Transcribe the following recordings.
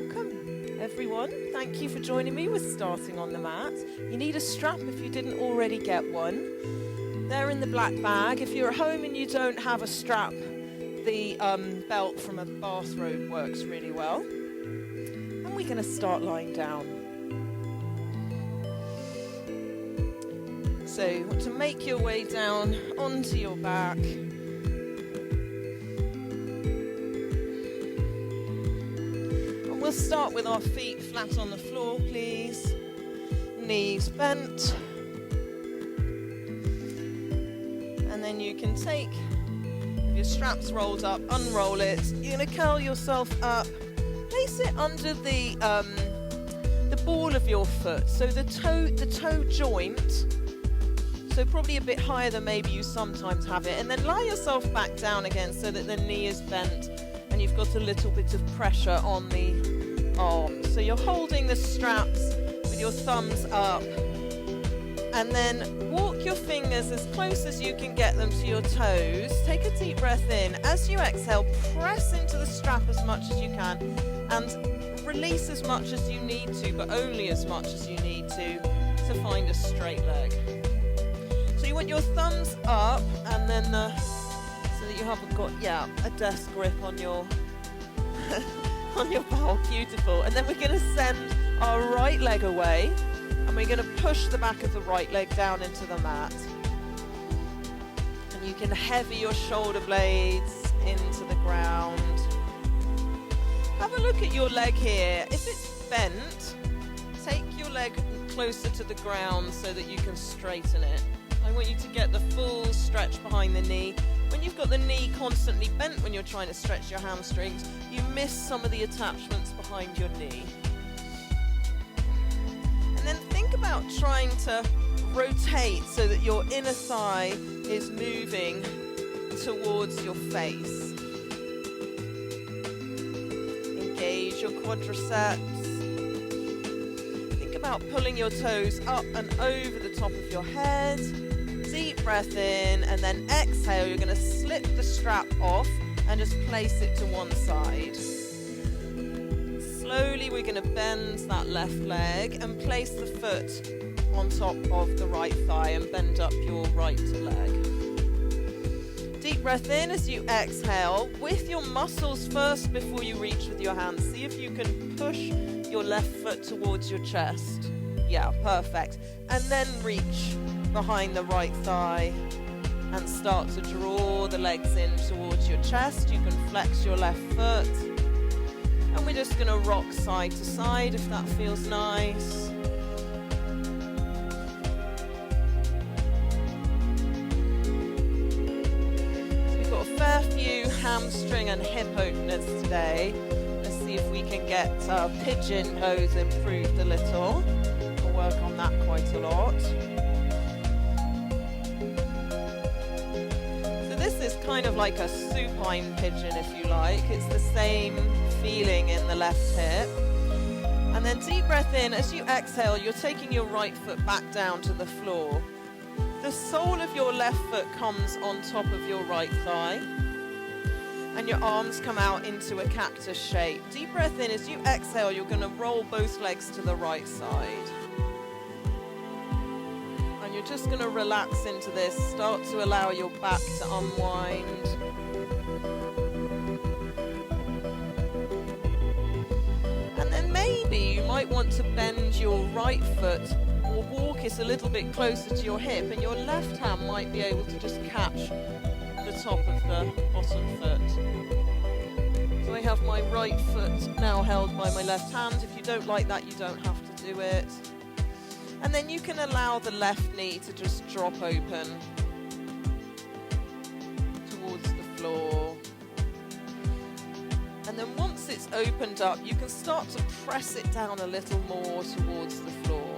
Welcome everyone. Thank you for joining me with starting on the mat. You need a strap if you didn't already get one. They're in the black bag. If you're at home and you don't have a strap, the belt from a bathrobe works really well. And we're going to start lying down. So you want to make your way down onto your back. We'll start with our feet flat on the floor, please. Knees bent. And then you can take, if your strap's rolled up, unroll it. You're going to curl yourself up. Place it under the ball of your foot. So the toe joint. So probably a bit higher than maybe you sometimes have it. And then lie yourself back down again so that the knee is bent. And you've got a little bit of pressure on the arm. So you're holding the straps with your thumbs up, and then walk your fingers as close as you can get them to your toes. Take a deep breath in. As you exhale, press into the strap as much as you can, and release as much as you need to, but only as much as you need to find a straight leg. So you want your thumbs up, and then so that you haven't got a desk grip on your on your bowel. Beautiful. And then we're going to send our right leg away, and we're going to push the back of the right leg down into the mat. And you can heavy your shoulder blades into the ground. Have a look at your leg here. If it's bent, take your leg closer to the ground so that you can straighten it. I want you to get the full stretch behind the knee. When you've got the knee constantly bent when you're trying to stretch your hamstrings, you miss some of the attachments behind your knee. And then think about trying to rotate so that your inner thigh is moving towards your face. Engage your quadriceps. Think about pulling your toes up and over the top of your head. Deep breath in, and then exhale. You're going to slip the strap off and just place it to one side. Slowly we're going to bend that left leg and place the foot on top of the right thigh and bend up your right leg. Deep breath in as you exhale with your muscles first before you reach with your hands. See if you can push your left foot towards your chest. Yeah, perfect. And then reach behind the right thigh and start to draw the legs in towards your chest. You can flex your left foot, and we're just going to rock side to side if that feels nice. So we've got a fair few hamstring and hip openers today. Let's see if we can get pigeon pose improved a little. We'll work on that quite a lot. This is kind of like a supine pigeon, if you like. It's the same feeling in the left hip. And then deep breath in. As you exhale, you're taking your right foot back down to the floor. The sole of your left foot comes on top of your right thigh, and your arms come out into a cactus shape. Deep breath in. As you exhale, you're going to roll both legs to the right side. You're just going to relax into this. Start to allow your back to unwind. And then maybe you might want to bend your right foot or walk it a little bit closer to your hip, and your left hand might be able to just catch the top of the bottom foot. So I have my right foot now held by my left hand. If you don't like that, you don't have to do it. And then you can allow the left knee to just drop open towards the floor. And then once it's opened up, you can start to press it down a little more towards the floor.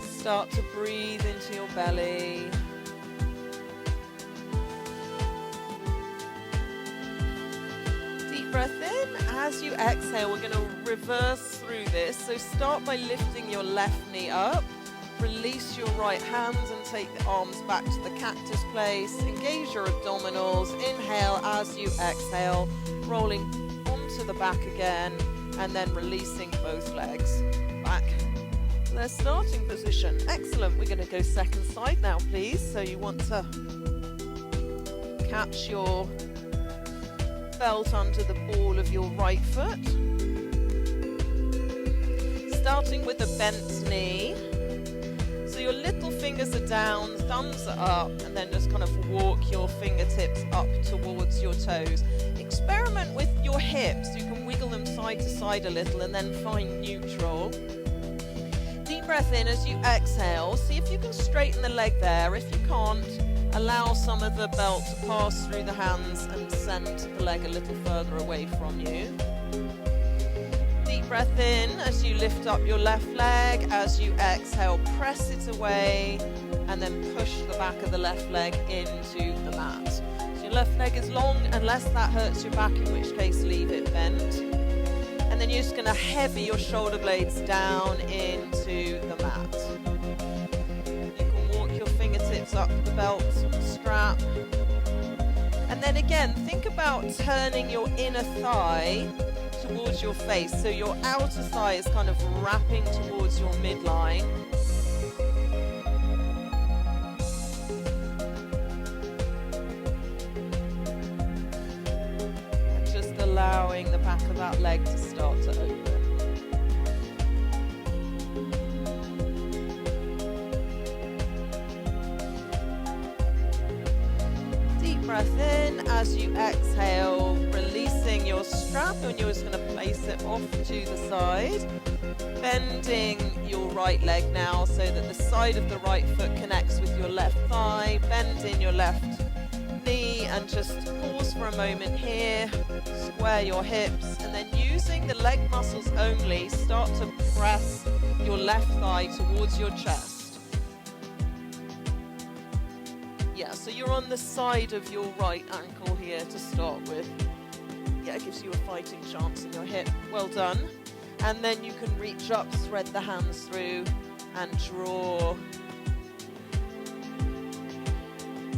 Start to breathe into your belly. Deep breath in. As you exhale, we're going to reverse through this. So start by lifting your left knee up. Release your right hand and take the arms back to the cactus place. Engage your abdominals. Inhale as you exhale, rolling onto onto the back again, and then releasing both legs back to their starting position. Excellent. We're going to go second side now, please. So you want to catch your belt under the ball of your right foot. Starting with a bent knee. So your little fingers are down, thumbs are up, and then just kind of walk your fingertips up towards your toes. Experiment with your hips. You can wiggle them side to side a little and then find neutral. Deep breath in as you exhale. See if you can straighten the leg there. If you can't, allow some of the belt to pass through the hands and send the leg a little further away from you. Deep breath in as you lift up your left leg. As you exhale, press it away and then push the back of the left leg into the mat. So your left leg is long unless that hurts your back, in which case leave it bent. And then you're just going to heavy your shoulder blades down into the mat. You can walk your fingertips up the belt strap. And then again, think about turning your inner thigh towards your face. So your outer thigh is kind of wrapping towards your midline. And just allowing the back of that leg to start to open. Breath in as you exhale, releasing your strap, and you're just going to place it off to the side, bending your right leg now so that the side of the right foot connects with your left thigh. Bend in your left knee and just pause for a moment here, square your hips, and then using the leg muscles only, start to press your left thigh towards your chest. Yeah, so you're on the side of your right ankle here to start with. Yeah, it gives you a fighting chance in your hip. Well done. And then you can reach up, thread the hands through, and draw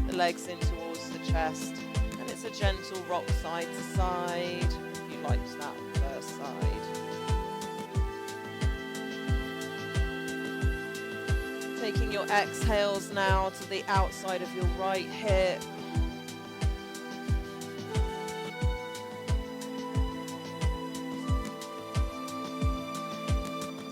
the legs in towards the chest. And it's a gentle rock side to side. If you liked that first side. Taking your exhales now to the outside of your right hip.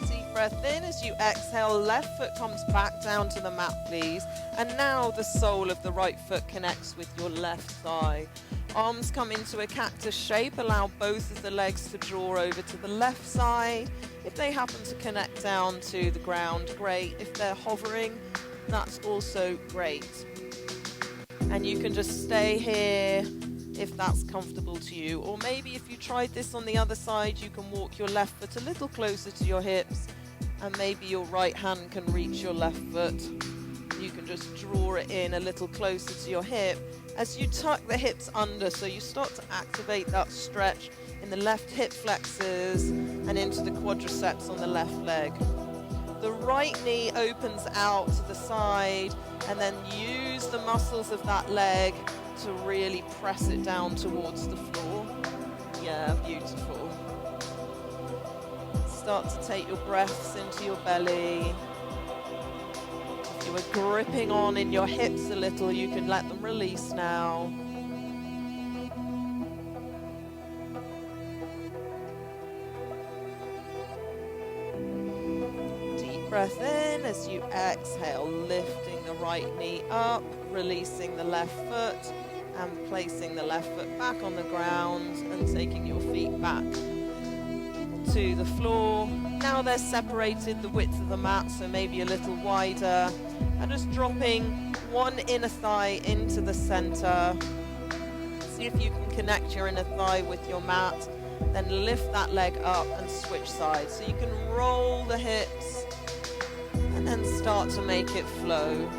Deep breath in as you exhale. Left foot comes back down to the mat, please. And now the sole of the right foot connects with your left thigh. Arms come into a cactus shape. Allow both of the legs to draw over to the left side. If they happen to connect down to the ground, great. If they're hovering, that's also great. And you can just stay here if that's comfortable to you. Or maybe if you tried this on the other side, you can walk your left foot a little closer to your hips, and maybe your right hand can reach your left foot. You can just draw it in a little closer to your hip as you tuck the hips under, so you start to activate that stretch in the left hip flexors and into the quadriceps on the left leg. The right knee opens out to the side, and then use the muscles of that leg to really press it down towards the floor. Yeah, beautiful. Start to take your breaths into your belly. If you were gripping on in your hips a little, you can let them release now. Breath in as you exhale, lifting the right knee up, releasing the left foot, and placing the left foot back on the ground and taking your feet back to the floor. Now they're separated the width of the mat, so maybe a little wider, and just dropping one inner thigh into the center. See if you can connect your inner thigh with your mat, then lift that leg up and switch sides. So you can roll the hips and then start to make it flow.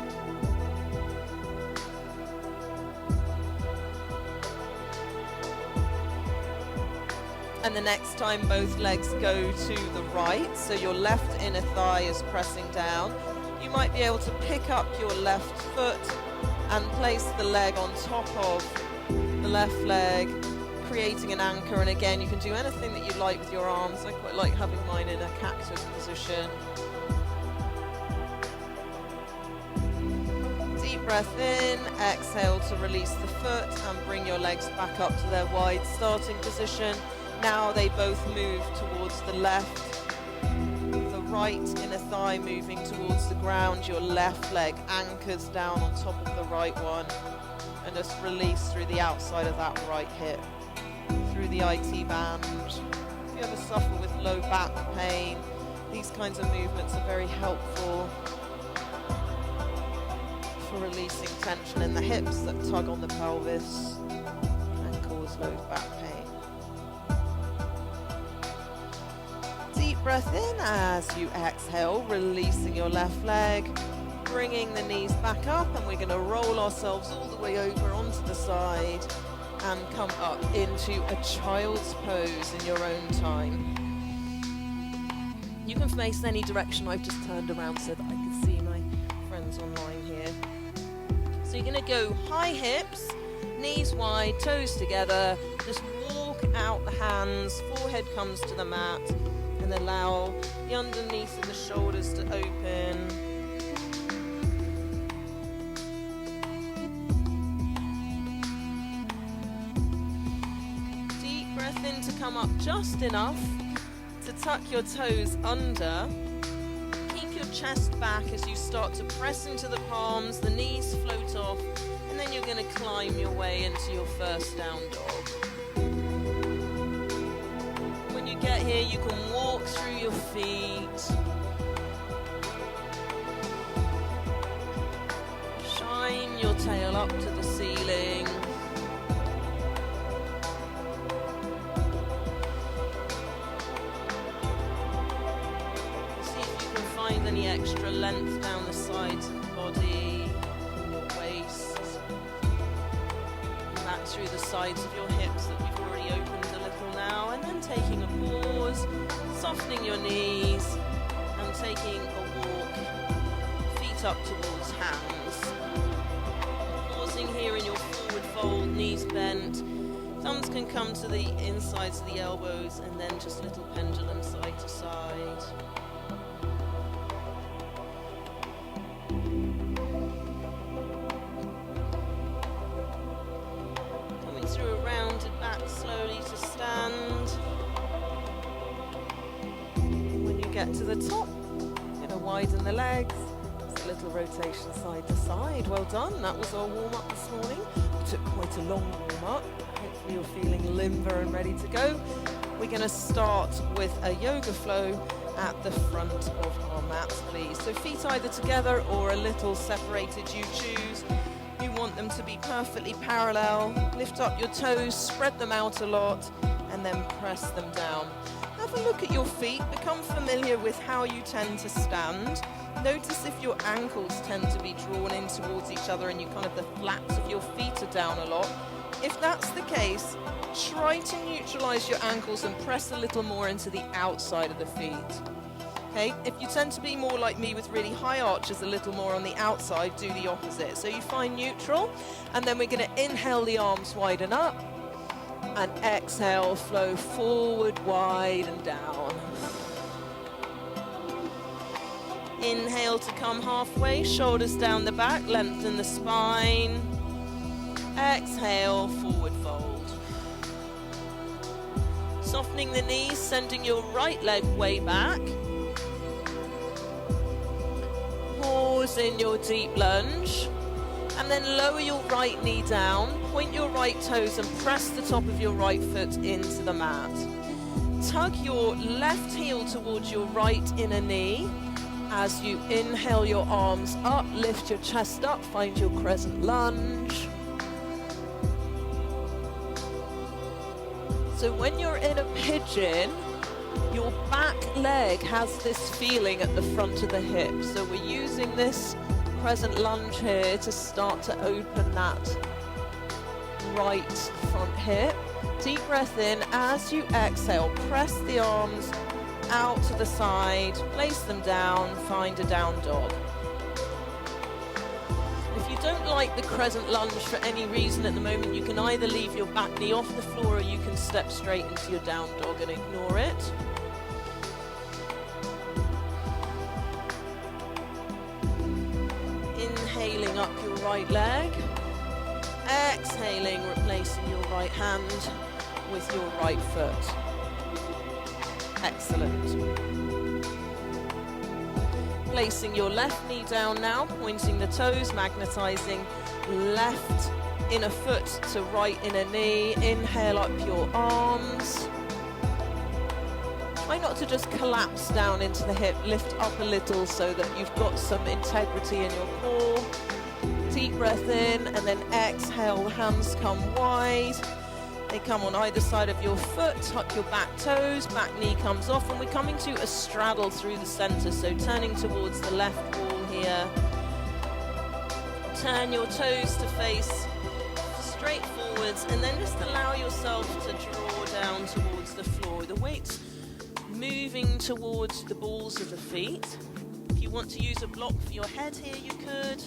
And the next time both legs go to the right, so your left inner thigh is pressing down, you might be able to pick up your left foot and place the leg on top of the left leg, creating an anchor, and again, you can do anything that you like with your arms. I quite like having mine in a cactus position. Deep breath in, exhale to release the foot and bring your legs back up to their wide starting position. Now they both move towards the left. The right inner thigh moving towards the ground. Your left leg anchors down on top of the right one. And just release through the outside of that right hip. Through the IT band. If you ever suffer with low back pain, these kinds of movements are very helpful for releasing tension in the hips that tug on the pelvis and cause low back pain. Deep breath in as you exhale, releasing your left leg, bringing the knees back up, and we're going to roll ourselves all the way over onto the side and come up into a child's pose in your own time. You can face any direction. I've just turned around so that I can see my friends online here. So you're going to go high hips, knees wide, toes together, just walk out the hands, forehead comes to the mat, and allow the underneath of the shoulders to open. Deep breath in to come up just enough to tuck your toes under. Keep your chest back as you start to press into the palms, the knees float off, and then you're going to climb your way into your first down dog. When you get here, you can walk through your feet. Shine your tail up to the ceiling. See if you can find any extra length down the sides of the body, your waist. Back through the sides of your hips that we've already opened a little now, and then taking a pause, softening your knees and taking a walk, feet up towards hands. Pausing here in your forward fold, knees bent, thumbs can come to the insides of the elbows, and then just little pendulum side to side. Through a rounded back slowly to stand. When you get to the top, you're going to widen the legs. Just a little rotation side to side. Well done. That was our warm-up this morning. We took quite a long warm-up. Hopefully you're feeling limber and ready to go. We're going to start with a yoga flow at the front of our mats, please. So feet either together or a little separated, you choose. You want them to be perfectly parallel. Lift up your toes, spread them out a lot, and then press them down. Have a look at your feet. Become familiar with how you tend to stand. Notice if your ankles tend to be drawn in towards each other and the flats of your feet are down a lot. If that's the case, try to neutralize your ankles and press a little more into the outside of the feet. Okay, if you tend to be more like me with really high arches, a little more on the outside, do the opposite. So you find neutral, and then we're going to inhale, the arms widen up, and exhale, flow forward, wide, and down. Inhale to come halfway, shoulders down the back, lengthen the spine. Exhale, forward fold. Softening the knees, sending your right leg way back. Pause in your deep lunge, and then lower your right knee down, point your right toes and press the top of your right foot into the mat. Tug your left heel towards your right inner knee. As you inhale, your arms up, lift your chest up, find your crescent lunge. So when you're in a pigeon, your back leg has this feeling at the front of the hip. So we're using this crescent lunge here to start to open that right front hip. Deep breath in. As you exhale, press the arms out to the side, place them down, find a down dog. If you don't like the crescent lunge for any reason at the moment, you can either leave your back knee off the floor or you can step straight into your down dog and ignore it. Inhaling up your right leg. Exhaling, replacing your right hand with your right foot. Excellent. Placing your left knee down now, pointing the toes, magnetizing left inner foot to right inner knee. Inhale up your arms. Try not to just collapse down into the hip, lift up a little so that you've got some integrity in your core. Deep breath in and then exhale, hands come wide. They come on either side of your foot, tuck your back toes, back knee comes off, and we're coming to a straddle through the center, so turning towards the left wall here. Turn your toes to face straight forwards, and then just allow yourself to draw down towards the floor. The weight's moving towards the balls of the feet. If you want to use a block for your head here, you could.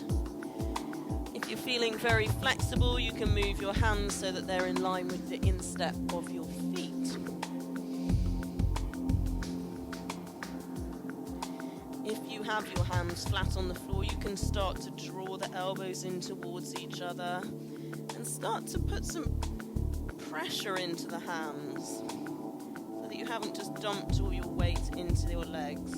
If you're feeling very flexible, you can move your hands so that they're in line with the instep of your feet. If you have your hands flat on the floor, you can start to draw the elbows in towards each other and start to put some pressure into the hands so that you haven't just dumped all your weight into your legs.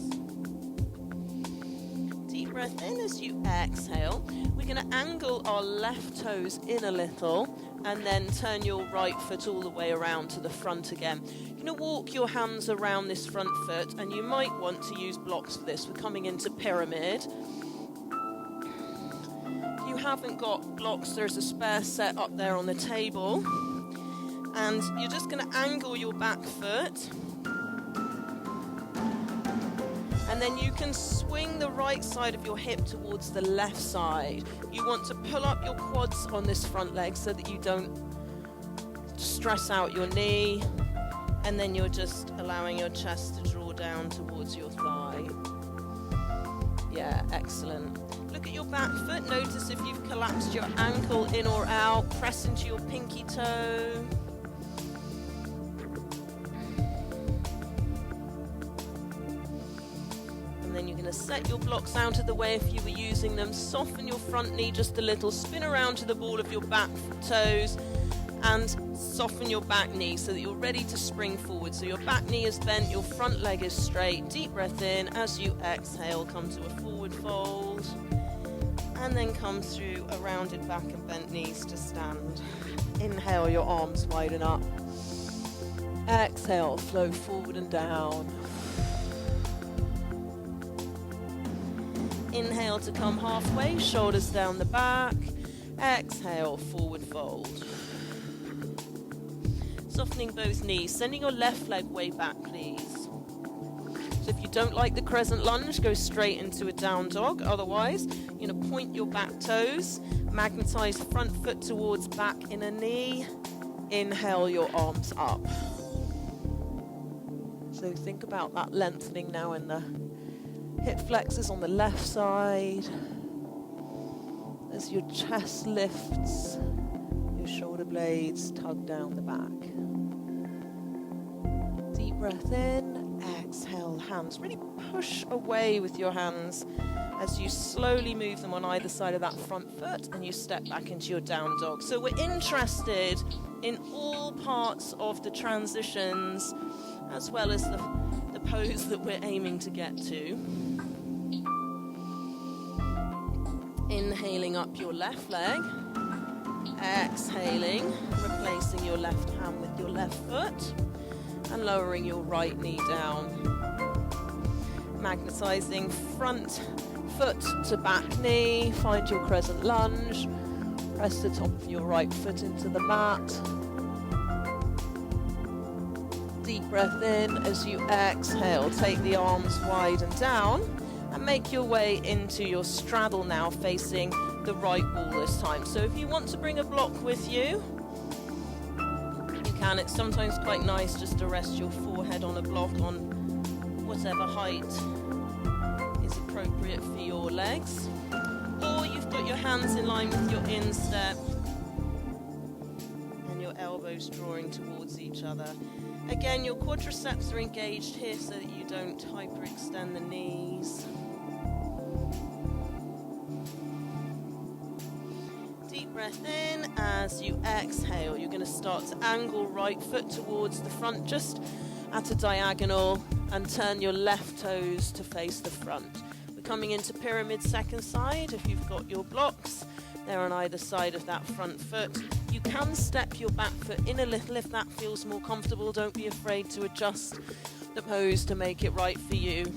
Deep breath in as you exhale. We're going to angle our left toes in a little and then turn your right foot all the way around to the front again. You're going to walk your hands around this front foot, and you might want to use blocks for this. We're coming into pyramid. If you haven't got blocks, there's a spare set up there on the table. And you're just going to angle your back foot. And then you can swing the right side of your hip towards the left side. You want to pull up your quads on this front leg so that you don't stress out your knee. And then you're just allowing your chest to draw down towards your thigh. Yeah, excellent. Look at your back foot. Notice if you've collapsed your ankle in or out. Press into your pinky toe. And then you're going to set your blocks out of the way if you were using them. Soften your front knee just a little. Spin around to the ball of your back toes and soften your back knee so that you're ready to spring forward. So your back knee is bent, your front leg is straight. Deep breath in. As you exhale, come to a forward fold. And then come through a rounded back and bent knees to stand. Inhale, your arms widen up. Exhale, flow forward and down. Inhale to come halfway, shoulders down the back. Exhale, forward fold. Softening both knees, sending your left leg way back, please. So if you don't like the crescent lunge, go straight into a down dog. Otherwise, you're going to point your back toes, magnetize front foot towards back inner knee. Inhale your arms up. So think about that lengthening now in the hip flexors on the left side. As your chest lifts, your shoulder blades tug down the back. Deep breath in, exhale, hands. Really push away with your hands as you slowly move them on either side of that front foot and you step back into your down dog. So we're interested in all parts of the transitions as well as the pose that we're aiming to get to. Inhaling up your left leg, exhaling, replacing your left hand with your left foot and lowering your right knee down. Magnetizing front foot to back knee, find your crescent lunge, press the top of your right foot into the mat. Deep breath in as you exhale, take the arms wide and down. And make your way into your straddle now, facing the right wall this time. So if you want to bring a block with you, you can. It's sometimes quite nice just to rest your forehead on a block on whatever height is appropriate for your legs. Or you've Got your hands in line with your instep and your elbows drawing towards each other. Again, your quadriceps are engaged here so that you don't hyperextend the knees. Deep breath in. As you exhale, you're going to start to angle right foot towards the front, just at a diagonal, and turn your left toes to face the front. We're coming into pyramid second side. If you've got your blocks, they're on either side of that front foot. You can step your back foot in a little if that feels more comfortable. Don't be afraid to adjust the pose to make it right for you.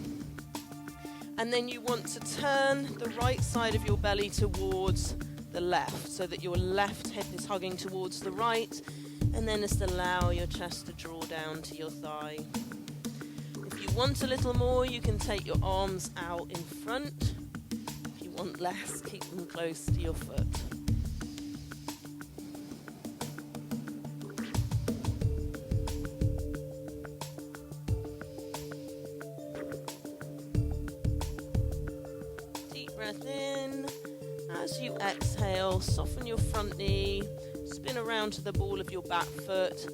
And then you want to turn the right side of your belly towards the left, so that your left hip is hugging towards the right, and then just allow your chest to draw down to your thigh. If you want a little more, you can take your arms out in front. If you want less, keep them close to your foot. Deep breath in. As you exhale, soften your front knee, spin around to the ball of your back foot,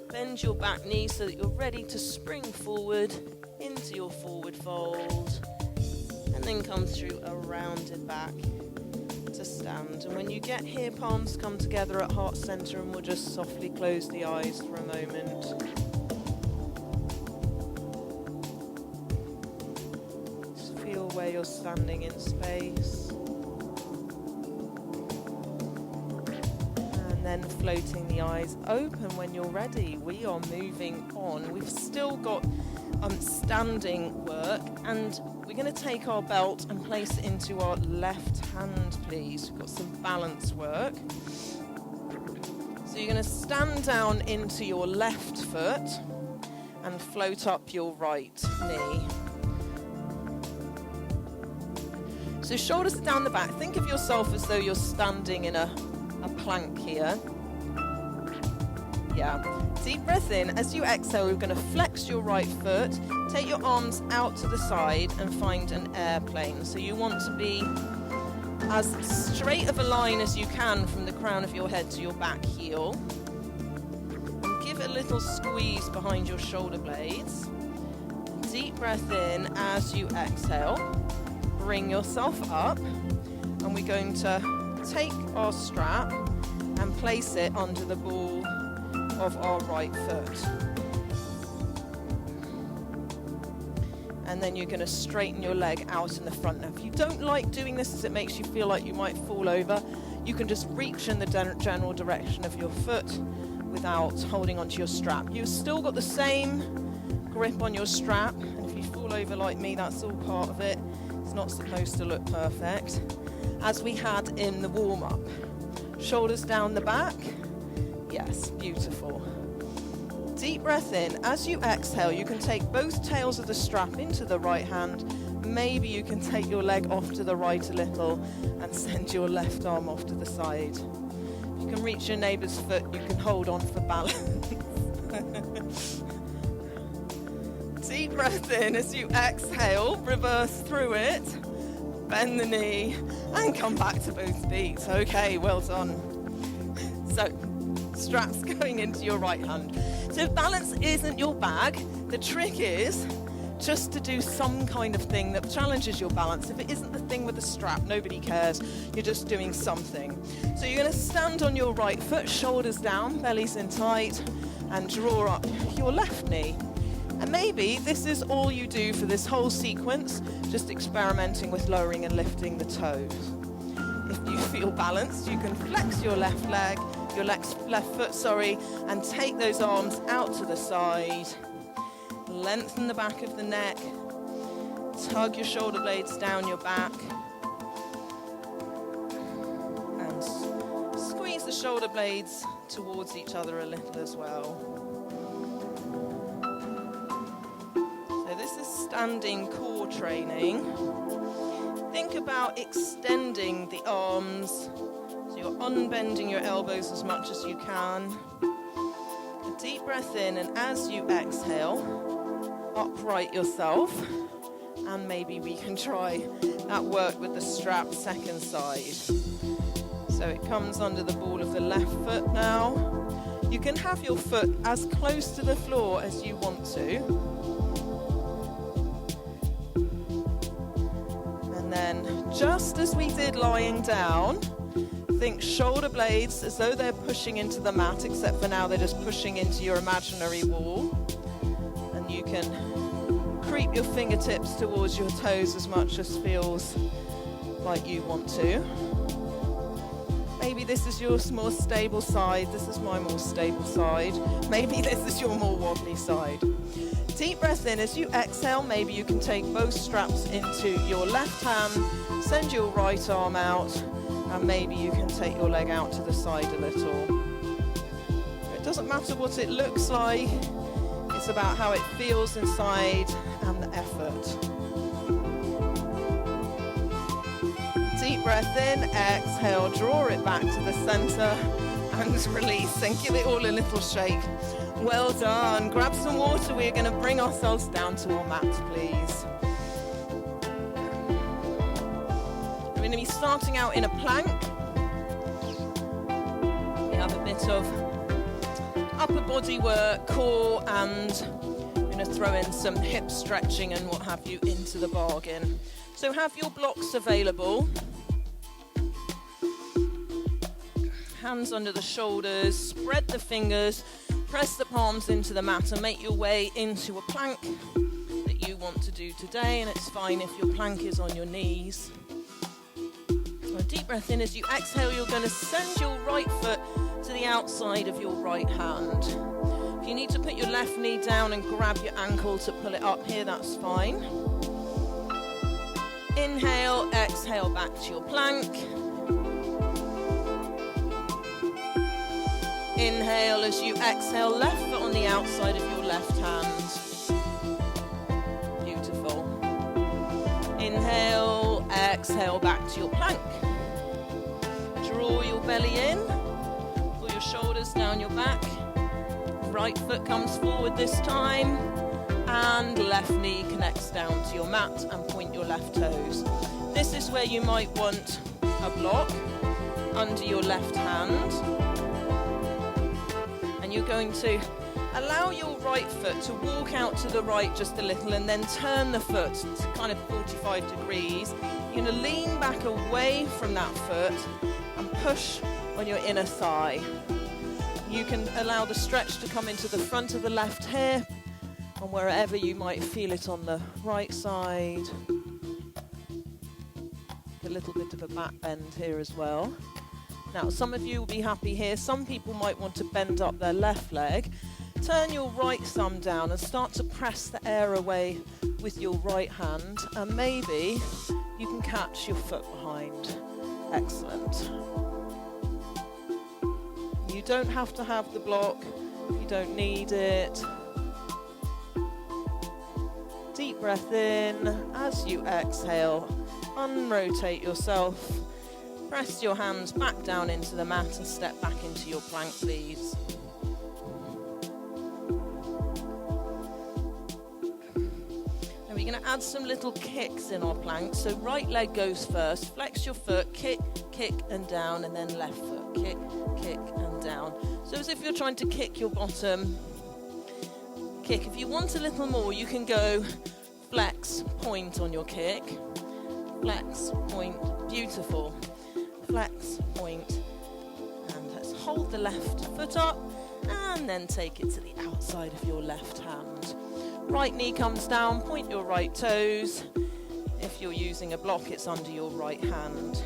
bend your back knee so that you're ready to spring forward into your forward fold, and then come through a rounded back to stand. And when you get here, palms come together at heart center, and we'll just softly close the eyes for a moment. Just feel where you're standing in space. Then floating the eyes open when you're ready. We are moving on. We've still got standing work, and we're going to take our belt and place it into our left hand, please. We've got some balance work. So you're going to stand down into your left foot and float up your right knee. So shoulders are down the back. Think of yourself as though you're standing in a plank here. Yeah. Deep breath in. As you exhale, we're going to flex your right foot, take your arms out to the side and find an airplane. So you want to be as straight of a line as you can from the crown of your head to your back heel. And give it a little squeeze behind your shoulder blades. Deep breath in. As you exhale, bring yourself up, and we're going to take our strap and place it under the ball of our right foot. And then you're going to straighten your leg out in the front. Now, if you don't like doing this as it makes you feel like you might fall over, you can just reach in the general direction of your foot without holding onto your strap. You've still got the same grip on your strap, and if you fall over like me, that's all part of it. It's not supposed to look perfect. As we had in the warm-up. Shoulders down the back. Yes, beautiful. Deep breath in. As you exhale, you can take both tails of the strap into the right hand. Maybe you can take your leg off to the right a little and send your left arm off to the side. If you can reach your neighbour's foot, you can hold on for balance. Deep breath in. As you exhale, reverse through it. Bend the knee and come back to both feet. Okay, well done. So, straps going into your right hand. So if balance isn't your bag, the trick is just to do some kind of thing that challenges your balance. If it isn't the thing with the strap, nobody cares. You're just doing something. So you're going to stand on your right foot, shoulders down, belly's in tight, and draw up your left knee. And maybe this is all you do for this whole sequence, just experimenting with lowering and lifting the toes. If you feel balanced, you can flex your left leg, your left foot, and take those arms out to the side. Lengthen the back of the neck. Tug your shoulder blades down your back. And squeeze the shoulder blades towards each other a little as well. This is standing core training. Think about extending the arms. So you're unbending your elbows as much as you can. A deep breath in, and as you exhale, upright yourself And maybe we can try that work with the strap second side. So it comes under the ball of the left foot now. You can have your foot as close to the floor as you want to. And then, just as we did lying down, think shoulder blades as though they're pushing into the mat, except for now they're just pushing into your imaginary wall. And you can creep your fingertips towards your toes as much as feels like you want to. Maybe this is your more stable side, this is my more stable side. Maybe this is your more wobbly side. Deep breath in. As you exhale, maybe you can take both straps into your left hand, send your right arm out, and maybe you can take your leg out to the side a little. It doesn't matter what it looks like, it's about how it feels inside and the effort. Deep breath in, exhale, draw it back to the center and release, and give it all a little shake. Well done. Grab some water. We're going to bring ourselves down to our mat, please. We're going to be starting out in a plank. We have a bit of upper body work, core, and we're going to throw in some hip stretching and what have you into the bargain. So have your blocks available. Hands under the shoulders, spread the fingers, press the palms into the mat and make your way into a plank that you want to do today, and it's fine if your plank is on your knees. A deep breath in. As you exhale, you're going to send your right foot to the outside of your right hand. If you need to put your left knee down and grab your ankle to pull it up here, that's fine. Inhale, exhale back to your plank. Inhale as you exhale, left foot on the outside of your left hand. Beautiful. Inhale, exhale back to your plank. Draw your belly in, pull your shoulders down your back. Right foot comes forward this time, and left knee connects down to your mat and point your left toes. This is where you might want a block under your left hand. And you're going to allow your right foot to walk out to the right just a little and then turn the foot to kind of 45 degrees. You're going to lean back away from that foot and push on your inner thigh. You can allow the stretch to come into the front of the left hip and wherever you might feel it on the right side. A little bit of a back bend here as well. Now, some of you will be happy here. Some people might want to bend up their left leg. Turn your right thumb down and start to press the air away with your right hand. And maybe you can catch your foot behind. Excellent. You don't have to have the block. You don't need it. Deep breath in. As you exhale, unrotate yourself. Press your hands back down into the mat and step back into your plank, please. Now we're going to add some little kicks in our plank. So right leg goes first. Flex your foot, kick, kick and down, and then left foot, kick, kick and down. So as if you're trying to kick your bottom. Kick. If you want a little more, you can go flex, point on your kick. Flex, point. Beautiful. Flex, point, and let's hold the left foot up and then take it to the outside of your left hand. Right knee comes down, point your right toes. If you're using a block, it's under your right hand.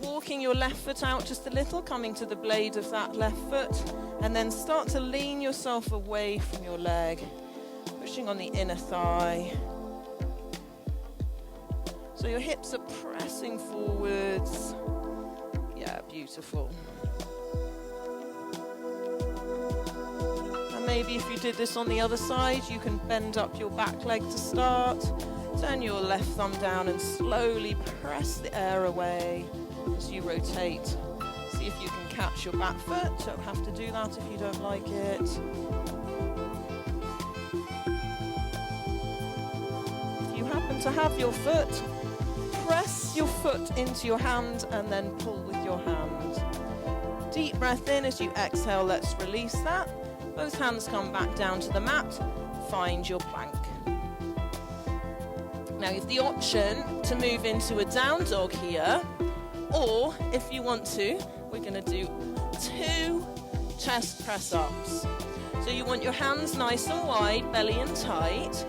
Walking your left foot out just a little, coming to the blade of that left foot, and then start to lean yourself away from your leg, pushing on the inner thigh. So your hips are pressing forwards. Yeah, beautiful. And maybe if you did this on the other side, you can bend up your back leg to start. Turn your left thumb down and slowly press the air away as you rotate. See if you can catch your back foot. Don't have to do that if you don't like it. want to have your foot, press your foot into your hand and then pull with your hand. Deep breath in. As you exhale, let's release that. Both hands come back down to the mat. Find your plank. Now you have the option to move into a down dog here, or if you want to, we're going to do 2 chest press ups. So you want your hands nice and wide, belly in tight.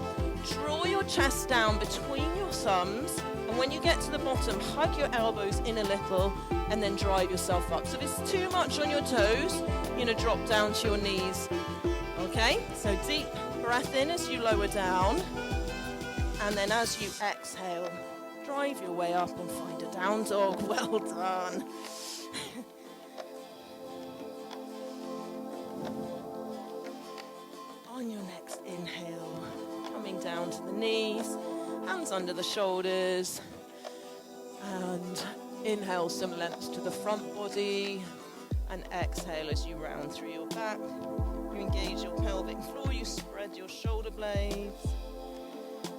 Draw your chest down between your thumbs, and when you get to the bottom, hug your elbows in a little and then drive yourself up. So if it's too much on your toes, you're going to drop down to your knees. Okay, so deep breath in as you lower down, and then as you exhale, drive your way up and find a down dog. Well done. On your next inhale, coming down to the knees, hands under the shoulders, and inhale some length to the front body, and exhale as you round through your back. You engage your pelvic floor, you spread your shoulder blades,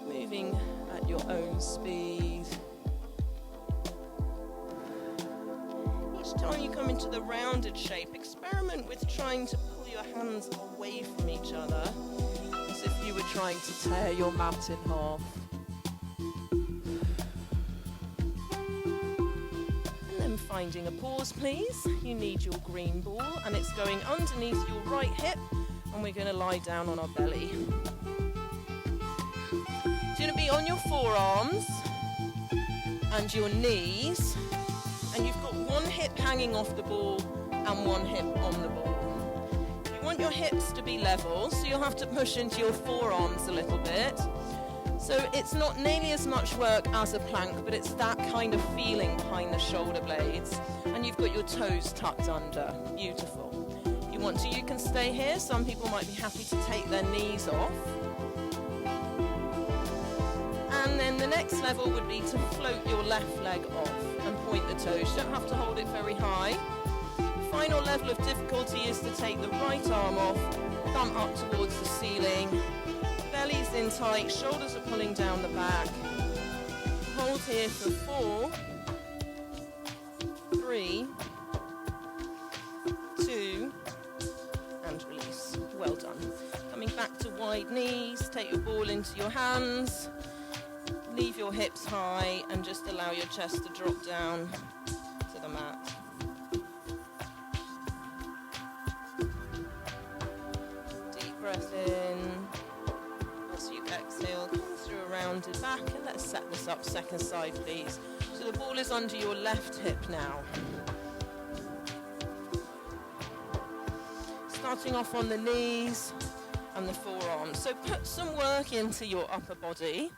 moving at your own speed. Each time you come into the rounded shape, experiment with trying to pull your hands away from each other, as if you were trying to tear your mat in half. And then finding a pause, please. You need your green ball, and it's going underneath your right hip, and we're going to lie down on our belly. It's going to be on your forearms and your knees, and you've got one hip hanging off the ball and one hip on the ball. You want your hips to be level, so you'll have to push into your forearms a little bit. So it's not nearly as much work as a plank, but it's that kind of feeling behind the shoulder blades. And you've got your toes tucked under. Beautiful. If you want to, you can stay here. Some people might be happy to take their knees off. And then the next level would be to float your left leg off and point the toes. You don't have to hold it very high. Final level of difficulty is to take the right arm off, thumb up towards the ceiling, belly's in tight, shoulders are pulling down the back. Hold here for 4, 3, 2, and release. Well done. Coming back to wide knees, take your ball into your hands, leave your hips high, and just allow your chest to drop down to the mat. Breath in. As you exhale, come through a rounded back, and let's set this up second side, please. So the ball is under your left hip now. Starting off on the knees and the forearms. So put some work into your upper body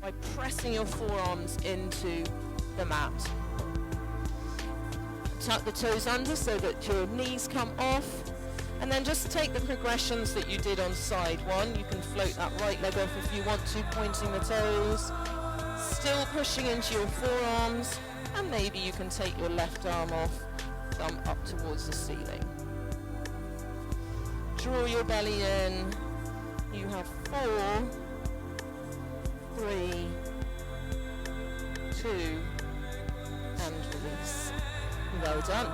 by pressing your forearms into the mat. Tuck the toes under so that your knees come off. And then just take the progressions that you did on side 1. You can float that right leg off if you want to, pointing the toes. Still pushing into your forearms. And maybe you can take your left arm off, thumb up towards the ceiling. Draw your belly in. You have 4, 3, 2, and release. Well done.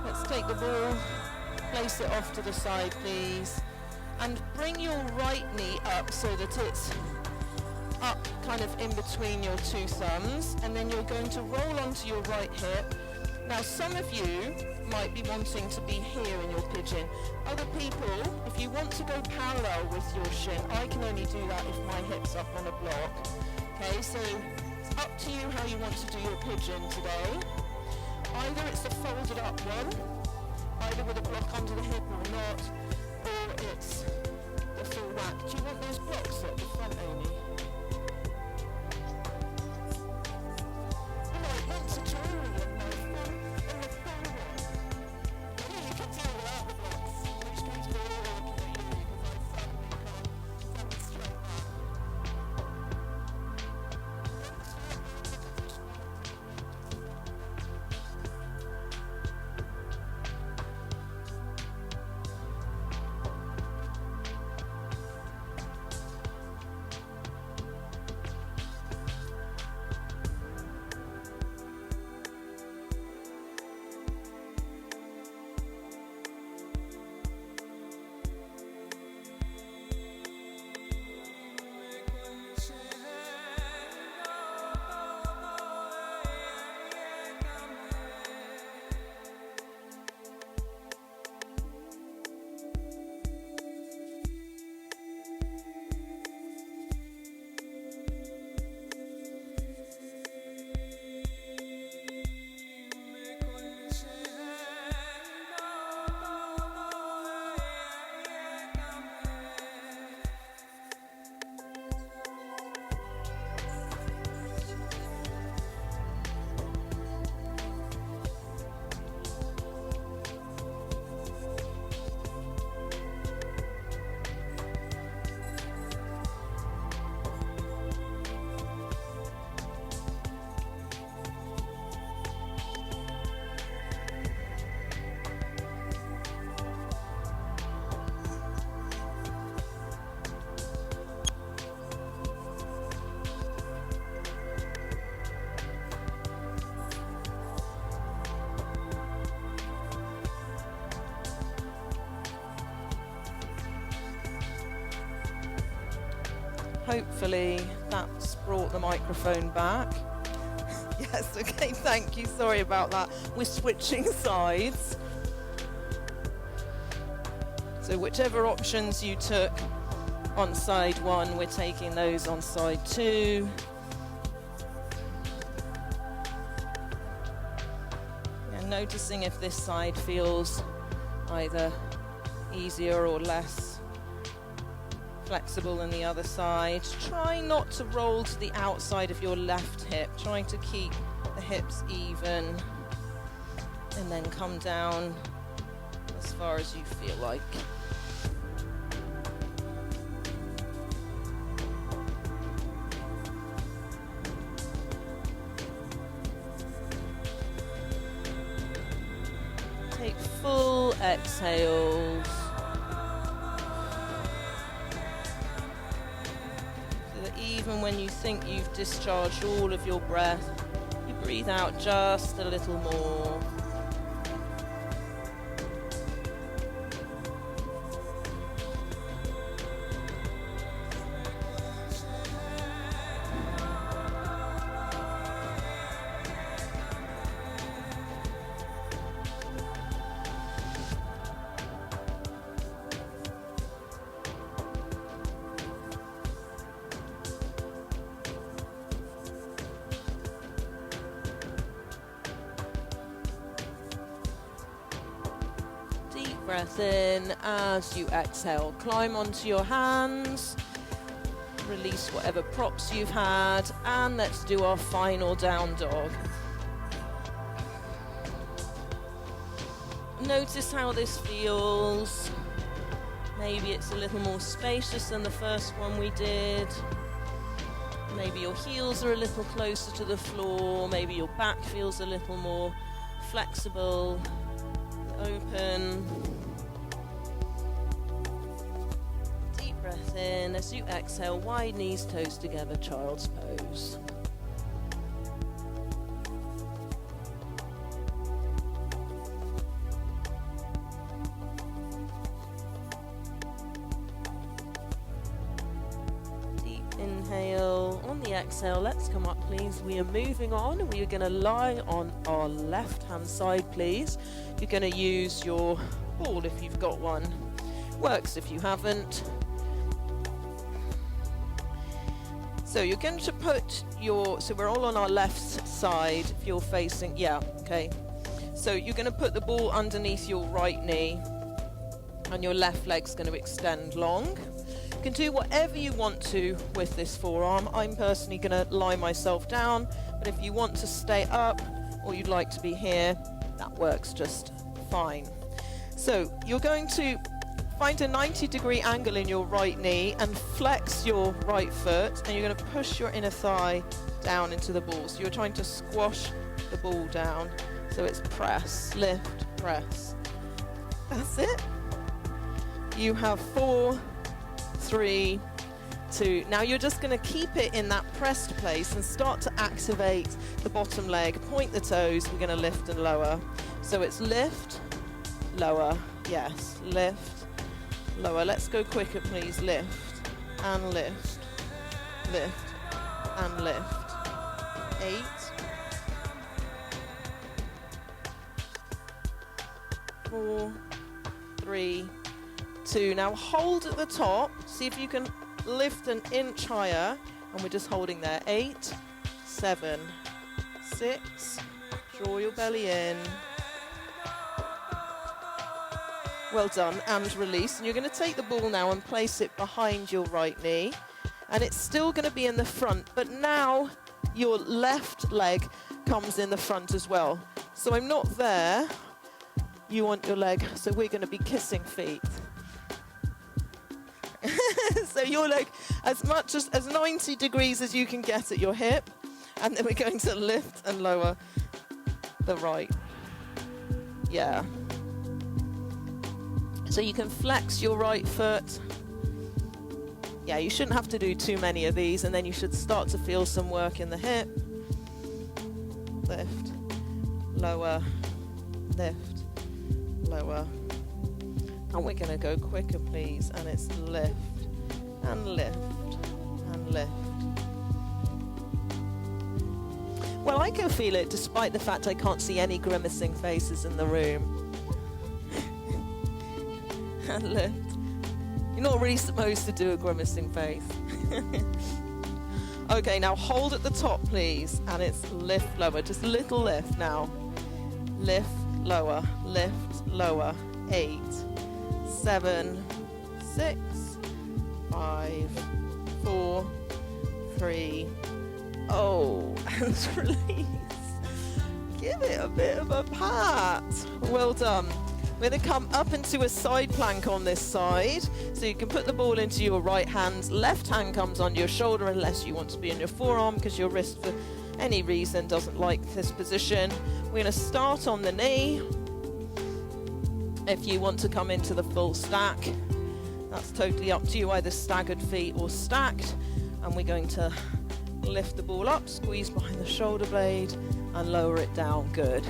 Let's take the ball. Place it off to the side, please, and bring your right knee up so that it's up kind of in between your 2 thumbs, and then you're going to roll onto your right hip. Now some of you might be wanting to be here in your pigeon. Other people, if you want to go parallel with your shin, I can only do that if my hip's up on a block. Okay, so it's up to you how you want to do your pigeon today. Either it's a folded up one, either with a block under the hip or not, or it's the full whack. Do you want those blocks at the front only? Alright, once a tutorial in the full one. Yeah, you can deal without the blocks, which means we're all looking at you because I suddenly can't demonstrate that. Hopefully that's brought the microphone back. Yes, okay, thank you. Sorry about that. We're switching sides. So whichever options you took on side one, we're taking those on side two. And noticing if this side feels either easier or less flexible than the other side. Try not to roll to the outside of your left hip, trying to keep the hips even, and then come down as far as you feel like. Take full exhales. Even when you think you've discharged all of your breath, you breathe out just a little more. Breath in as you exhale. Climb onto your hands. Release whatever props you've had. And let's do our final down dog. Notice how this feels. Maybe it's a little more spacious than the first one we did. Maybe your heels are a little closer to the floor. Maybe your back feels a little more flexible, open. Breath in as you exhale, wide knees, toes together, child's pose. Deep inhale. On the exhale, let's come up, please. We are moving on. We are going to lie on our left hand side, please. You're going to use your ball if you've got one. Works if you haven't. So you're going to put so we're all on our left side, if you're facing, okay. So you're going to put the ball underneath your right knee and your left leg's going to extend long. You can do whatever you want to with this forearm. I'm personally going to lie myself down, but if you want to stay up or you'd like to be here, that works just fine. So you're going to find a 90-degree angle in your right knee and flex your right foot, and you're going to push your inner thigh down into the ball. So you're trying to squash the ball down. So it's press, lift, press. That's it. You have 4, 3, 2. Now you're just going to keep it in that pressed place and start to activate the bottom leg. Point the toes. We're going to lift and lower. So it's lift, lower, yes, lift, lower. Let's go quicker, please. Lift and lift, lift and lift. 8, 4, 3, 2. Now hold at the top. See if you can lift an inch higher, and we're just holding there. 8, 7, 6. Draw your belly in. Well done, and release. And you're going to take the ball now and place it behind your right knee. And it's still going to be in the front, but now your left leg comes in the front as well. So I'm not there. You want your leg, so we're going to be kissing feet. So your leg as much as 90 degrees as you can get at your hip. And then we're going to lift and lower the right. Yeah. So you can flex your right foot. Yeah, you shouldn't have to do too many of these, and then you should start to feel some work in the hip. Lift, lower, lift, lower. And we're going to go quicker, please. And it's lift and lift and lift. Well, I can feel it despite the fact I can't see any grimacing faces in the room. And lift. You're not really supposed to do a grimacing face. Okay, now hold at the top, please. And it's lift, lower. Just a little lift now. Lift, lower. Lift, lower. 8, 7, 6, 5, 4, 3. Oh, and release. Give it a bit of a pat. Well done. We're going to come up into a side plank on this side. So you can put the ball into your right hand. Left hand comes on your shoulder unless you want to be on your forearm because your wrist for any reason doesn't like this position. We're going to start on the knee. If you want to come into the full stack, that's totally up to you, either staggered feet or stacked. And we're going to lift the ball up, squeeze behind the shoulder blade and lower it down. Good.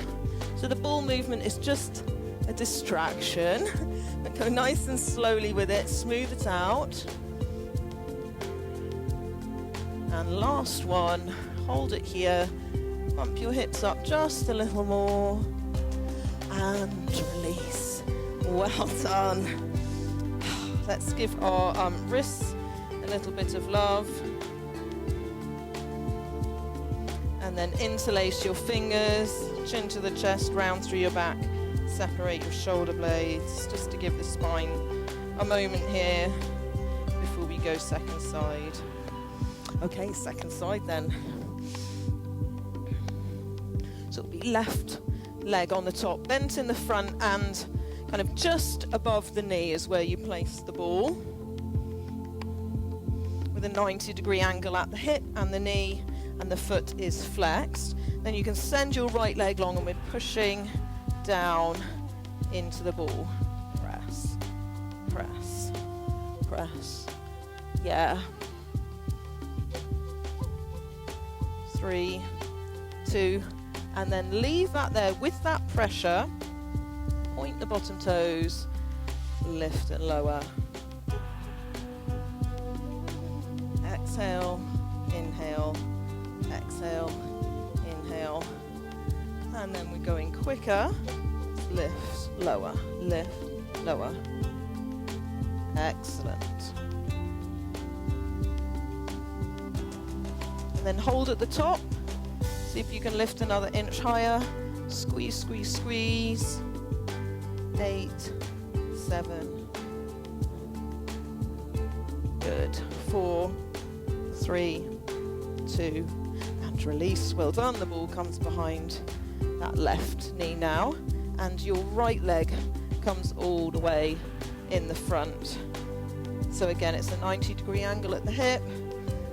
So the ball movement is just a distraction. Go nice and slowly with it, smooth it out. And last one, hold it here, bump your hips up just a little more and release. Well done. Let's give our wrists a little bit of love. And then interlace your fingers, chin to the chest, round through your back. Separate your shoulder blades just to give the spine a moment here before we go second side. Okay, second side then. So it'll be left leg on the top, bent in the front and kind of just above the knee is where you place the ball. With a 90-degree angle at the hip and the knee, and the foot is flexed. Then you can send your right leg long and we're pushing down into the ball. Press, press, press. Yeah. 3, 2, and then leave that there with that pressure. Point the bottom toes, lift and lower. Exhale, inhale, exhale, inhale. And then we're going quicker. Lift, lower, lift, lower. Excellent. And then hold at the top. See if you can lift another inch higher. Squeeze, squeeze, squeeze. 8, 7. Good. 4, 3, 2, and release. Well done. The ball comes behind that left knee now, and your right leg comes all the way in the front. So again, it's a 90-degree angle at the hip,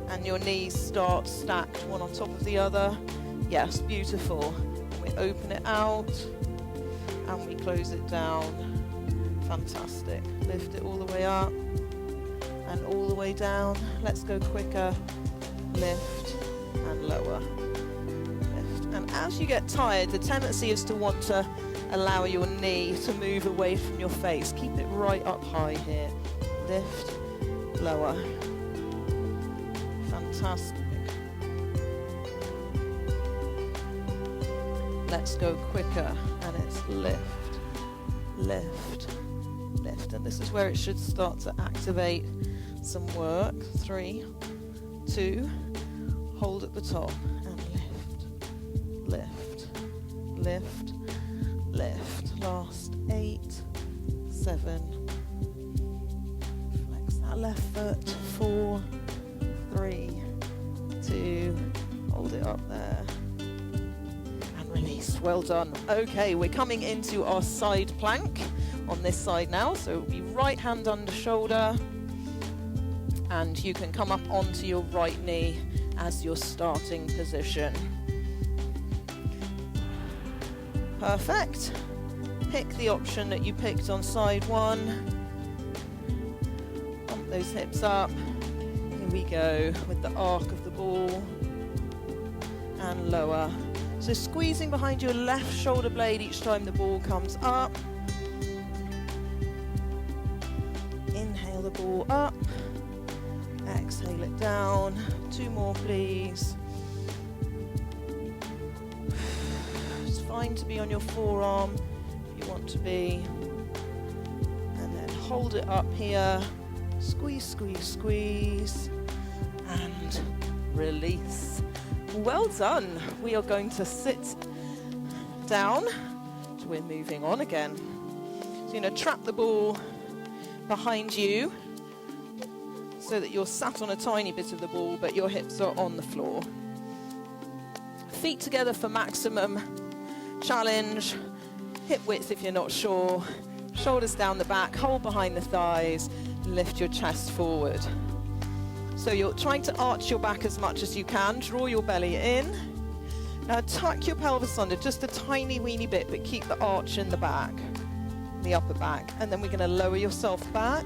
and your knees start stacked one on top of the other. Yes, beautiful. And we open it out, and we close it down. Fantastic. Lift it all the way up, and all the way down. Let's go quicker. Lift and lower. Lift. And as you get tired, the tendency is to want to allow your knee to move away from your face. Keep it right up high here. Lift, lower. Fantastic. Let's go quicker, and it's lift, lift, lift. And this is where it should start to activate some work. 3, 2, hold at the top, and lift, lift, lift, lift. Last 8, 7. Flex that left foot. 4, 3, 2. Hold it up there. And release. Well done. Okay, we're coming into our side plank on this side now. So it'll be right hand under shoulder. And you can come up onto your right knee as your starting position. Perfect. Pick the option that you picked on side 1. Pump those hips up. Here we go with the arc of the ball. And lower. So squeezing behind your left shoulder blade each time the ball comes up. Inhale the ball up. Exhale it down. 2 more, please. It's fine to be on your forearm if you want to be. And then hold it up here. Squeeze, squeeze, squeeze. And release. Well done. We are going to sit down. So we're moving on again. So you're going to trap the ball behind you so that you're sat on a tiny bit of the ball, but your hips are on the floor. Feet together for maximum challenge. Hip width if you're not sure. Shoulders down the back, hold behind the thighs, lift your chest forward. So you're trying to arch your back as much as you can, draw your belly in. Now tuck your pelvis under just a tiny weeny bit, but keep the arch in the back, the upper back. And then we're going to lower yourself back,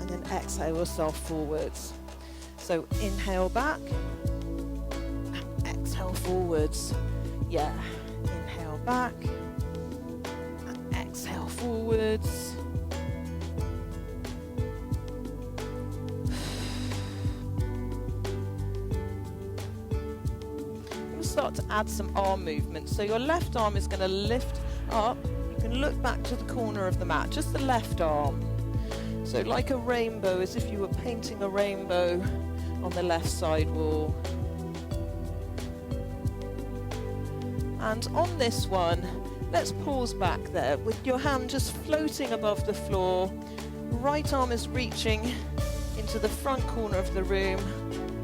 and then exhale yourself forwards. So inhale back, and exhale forwards. Yeah, inhale back, and exhale forwards. Start to add some arm movement. So your left arm is going to lift up. You can look back to the corner of the mat, just the left arm. So like a rainbow, as if you were painting a rainbow on the left side wall. And on this one, let's pause back there with your hand just floating above the floor. Right arm is reaching into the front corner of the room.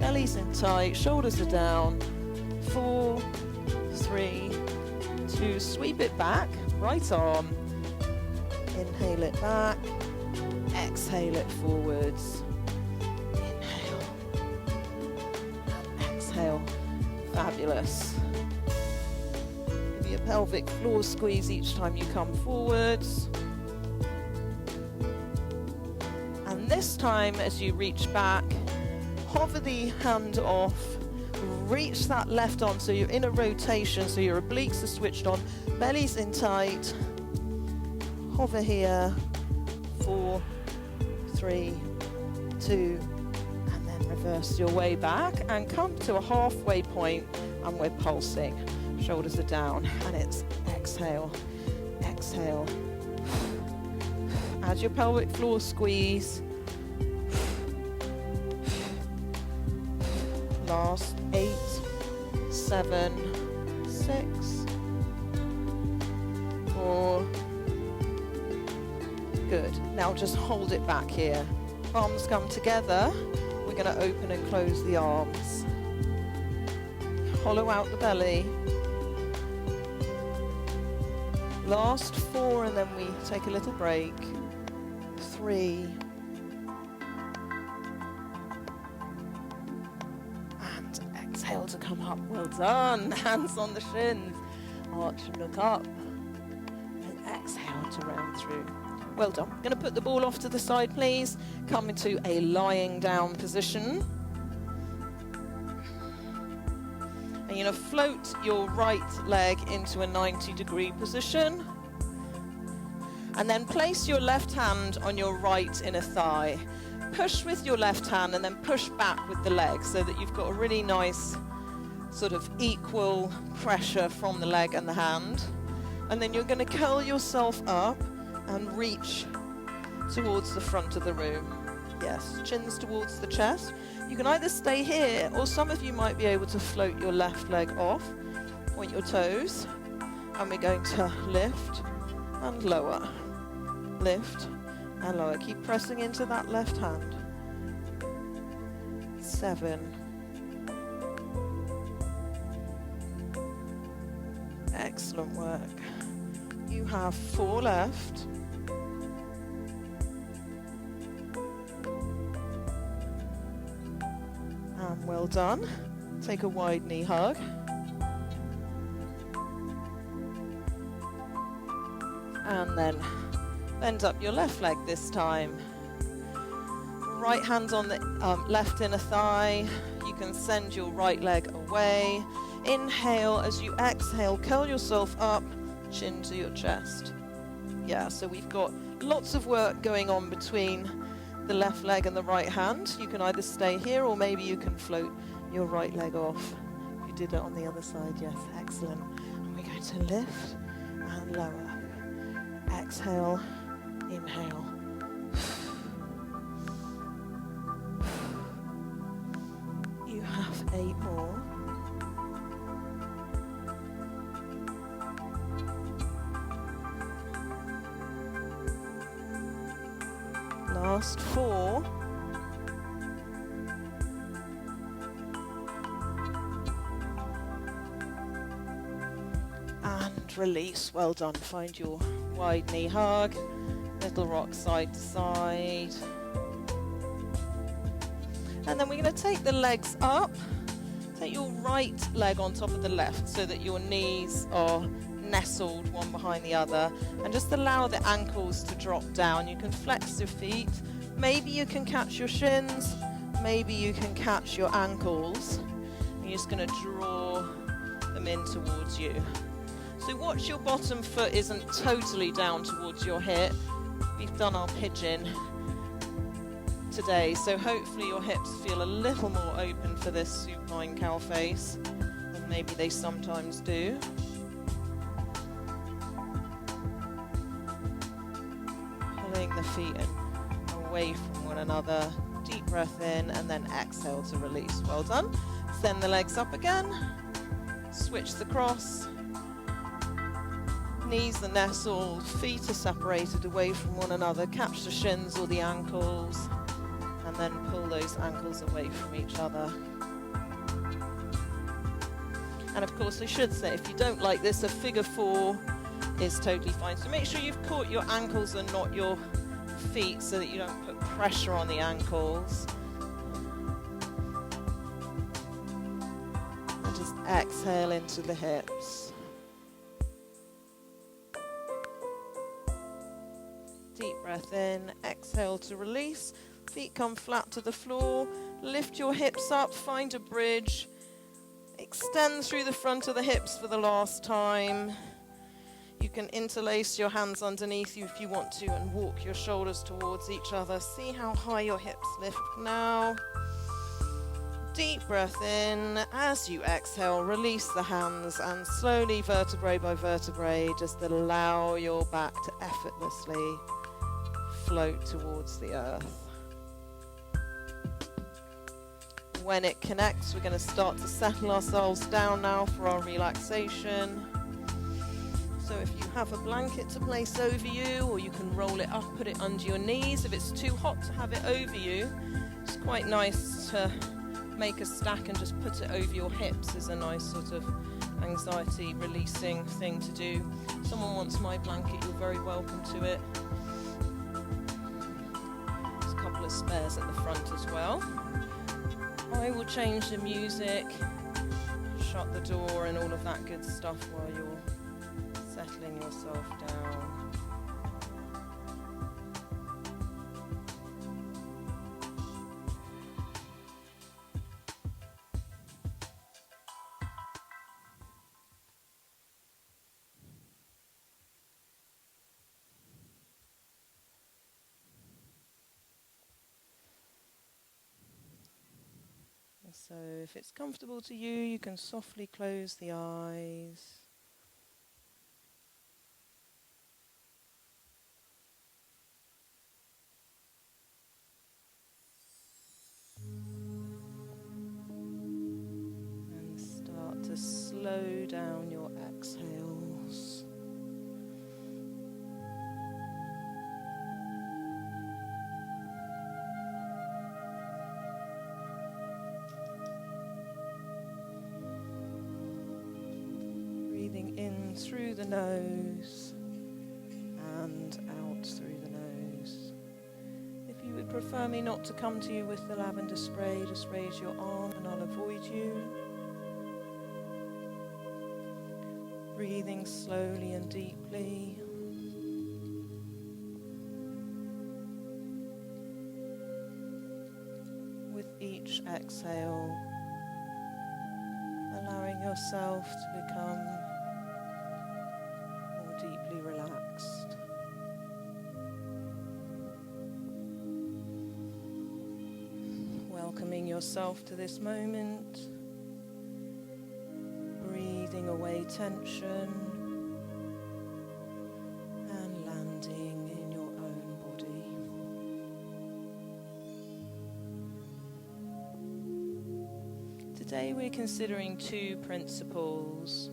Belly's in tight, shoulders are down. 4, 3, 2, sweep it back, right arm, inhale it back, exhale it forwards, inhale, and exhale, fabulous. Give you a pelvic floor squeeze each time you come forwards. And this time as you reach back, hover the hand off, reach that left arm so you're in a rotation, so your obliques are switched on, belly's in tight. Hover here, 4, 3, 2, and then reverse your way back and come to a halfway point, and we're pulsing. Shoulders are down, and it's exhale, exhale. Add your pelvic floor squeeze. Last 8, 7, 6, 4. Good. Now just hold it back here. Palms come together. We're going to open and close the arms. Hollow out the belly. Last 4, and then we take a little break. 3. Exhale to come up. Well done. Hands on the shins. Arch and look up. And exhale to round through. Well done. Going to put the ball off to the side, please. Come into a lying down position. And you're going to float your right leg into a 90-degree position. And then place your left hand on your right inner thigh. Push with your left hand and then push back with the leg so that you've got a really nice sort of equal pressure from the leg and the hand. And then you're going to curl yourself up and reach towards the front of the room. Yes, chins towards the chest. You can either stay here, or some of you might be able to float your left leg off, point your toes, and we're going to lift and lower, lift and lower. Keep pressing into that left hand. 7. Excellent work. You have 4 left. And well done. Take a wide knee hug. And then bend up your left leg this time. Right hand on the left inner thigh. You can send your right leg away. Inhale. As you exhale, curl yourself up, chin to your chest. Yeah, so we've got lots of work going on between the left leg and the right hand. You can either stay here or maybe you can float your right leg off. If you did it on the other side, yes, excellent. And we're going to lift and lower. Exhale, inhale. You have 8 more. Last 4. And release. Well done. Find your wide knee hug. Little rock side to side. And then we're going to take the legs up. Take your right leg on top of the left so that your knees are nestled one behind the other, and just allow the ankles to drop down. You can flex your feet. Maybe you can catch your shins. Maybe you can catch your ankles. And you're just going to draw them in towards you. So watch your bottom foot isn't totally down towards your hip. We've done our pigeon today, so hopefully your hips feel a little more open for this supine cow face than maybe they sometimes do. Pulling the feet away from one another. Deep breath in and then exhale to release. Well done. Send the legs up again. Switch the cross. Knees are nestled, feet are separated away from one another. Catch the shins or the ankles, and then pull those ankles away from each other. And of course, I should say, if you don't like this, a figure 4 is totally fine. So make sure you've caught your ankles and not your feet so that you don't put pressure on the ankles. And just exhale into the hips. Deep breath in, exhale to release. Feet come flat to the floor. Lift your hips up, find a bridge. Extend through the front of the hips for the last time. You can interlace your hands underneath you if you want to and walk your shoulders towards each other. See how high your hips lift now. Deep breath in. As you exhale, release the hands and slowly, vertebrae by vertebrae, just allow your back to effortlessly float towards the earth. When it connects, we're going to start to settle ourselves down now for our relaxation. So if you have a blanket to place over you, or you can roll it up, put it under your knees. If it's too hot to have it over you, it's quite nice to make a stack and just put it over your hips. Is a nice sort of anxiety releasing thing to do. If someone wants my blanket, you're very welcome to it. There's a couple of spares at the front as well. I will change the music, shut the door and all of that good stuff while you're settling yourself down. So if it's comfortable to you, you can softly close the eyes. And start to slow down your exhales. Breathing in through the nose and out through the nose. If you would prefer me not to come to you with the lavender spray, just raise your arm and I'll avoid you. Breathing slowly and deeply. With each exhale, allowing yourself to become more deeply relaxed. welcoming yourself to this moment, breathing away tension and landing in your own body. Today we're considering two principles.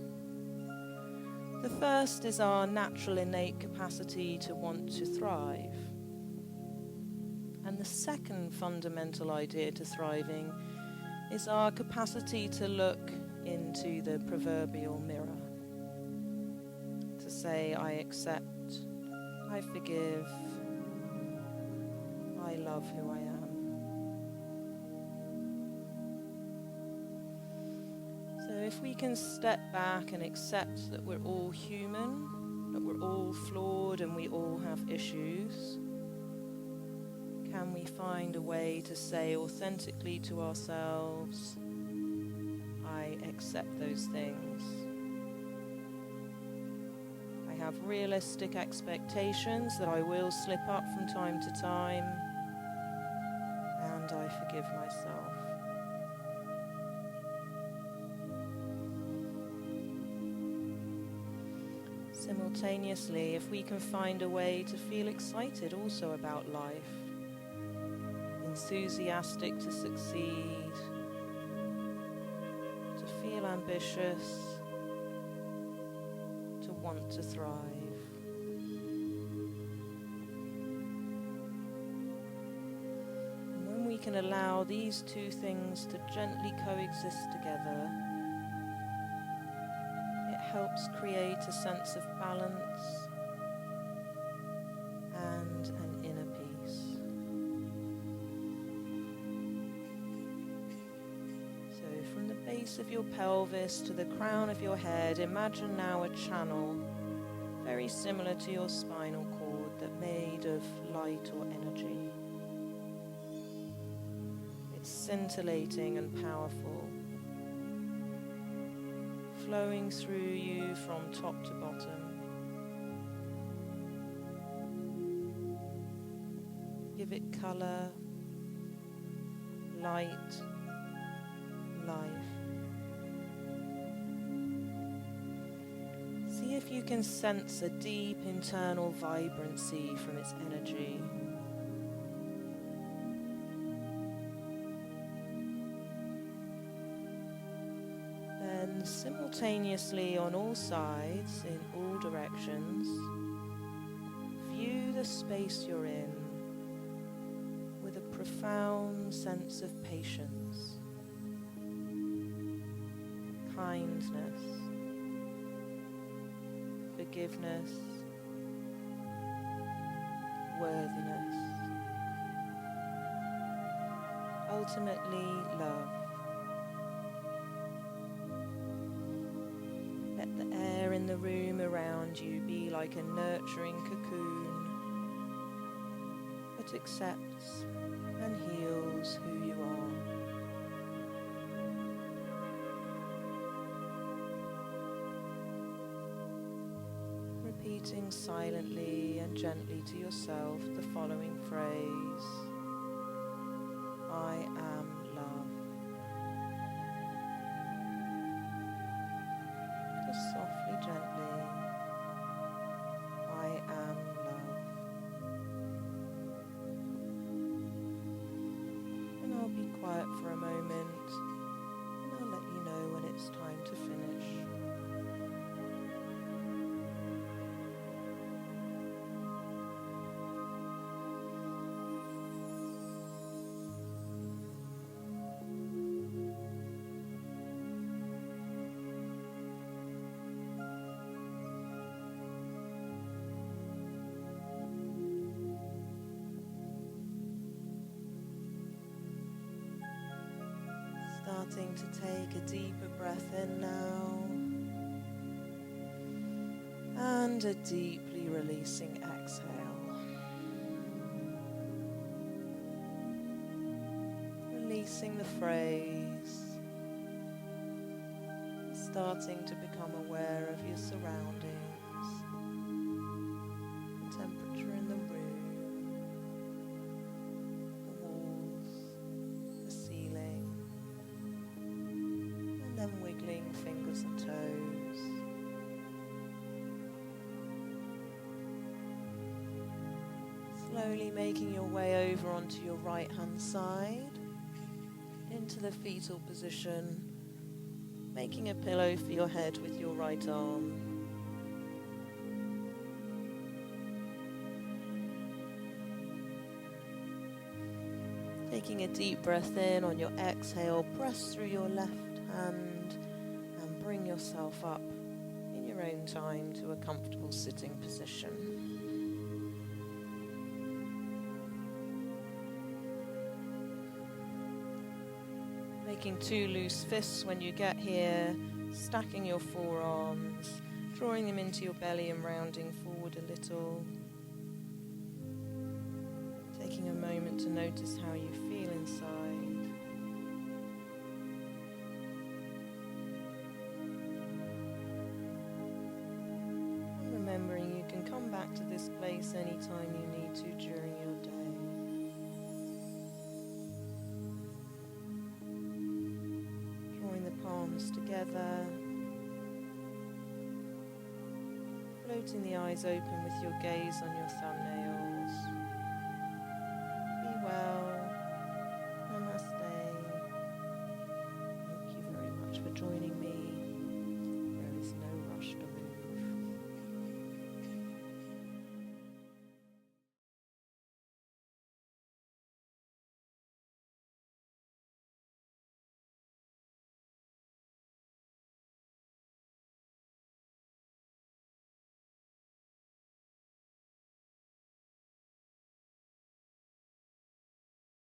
The first is our natural innate capacity to want to thrive. And the second fundamental idea to thriving is our capacity to look into the proverbial mirror. To say, I accept, I forgive, I love who I am. So if we can step back and accept that we're all human, that we're all flawed and we all have issues, can we find a way to say authentically to ourselves, I accept those things. I have realistic expectations that I will slip up from time to time, and I forgive myself. Simultaneously, if we can find a way to feel excited also about life, enthusiastic to succeed, to feel ambitious, to want to thrive. And when we can allow these two things to gently coexist together, it helps create a sense of balance and an inner peace. So from the base of your pelvis to the crown of your head, imagine now a channel very similar to your spinal cord that made of light or energy. It's scintillating and powerful, flowing through you from top to bottom. Give it color, light, life. See if you can sense a deep internal vibrancy from its energy. Then simultaneously on all sides, in all directions, view the space you're in with a profound sense of patience, kindness, forgiveness, worthiness, ultimately love. Let the air in the room around you be like a nurturing cocoon that accepts and heals who you are. Repeating silently and gently to yourself the following phrase: I am love. Just softly, gently, I am love. And I'll be quiet for a moment, and I'll let you know when it's time to finish. Starting to take a deeper breath in now, and a deeply releasing exhale. Releasing the phrase, starting to become aware of your surroundings, the temperature in the room, the walls, the ceiling. Slowly making your way over onto your right hand side, into the fetal position, making a pillow for your head with your right arm. Taking a deep breath in. On your exhale, press through your left hand and bring yourself up in your own time to a comfortable sitting position. Making two loose fists when you get here, stacking your forearms, drawing them into your belly and rounding forward a little. Taking a moment to notice how you feel inside. And remembering you can come back to this place anytime you need to during your day. Drawing the palms together. Floating the eyes open with your gaze on your thumbnails. Well, namaste. Thank you very much for joining me.